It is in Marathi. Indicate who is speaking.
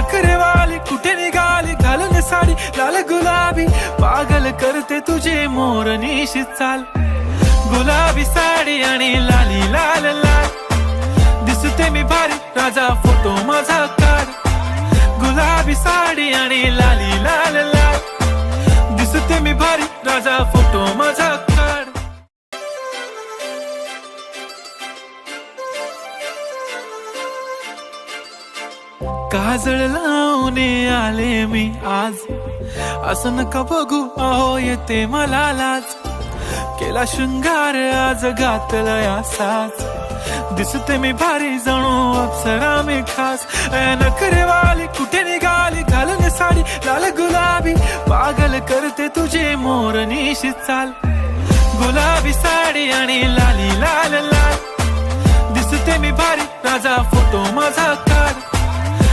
Speaker 1: नखरेवाली कुठे निघाली घालून साडी लाल गुलाबी पागल करते तुझे मोर निशी चाल गुलाबी साडी आणि लाली लाल लाल दिसते मी भारी राजा फोटो माझा काढ गुलाबी साडी आणि लाली लाल लाल दिसते मी भारी राजा फोटो माझा काढ काजळ लावणे आले मी आज असं नका बघू अहो येते मला लाज केला शृंगार आज घातला साज दिसते मी भारी जणू अप्सरा मी खास नखरेवाली कुठे निघाली घालून साडी लाल गुलाबी पागल करते तुझे मोर निशी चाल गुलाबी साडी आणि लाली लाल लाल दिसते मी भारी राजा फोटो माझा काढ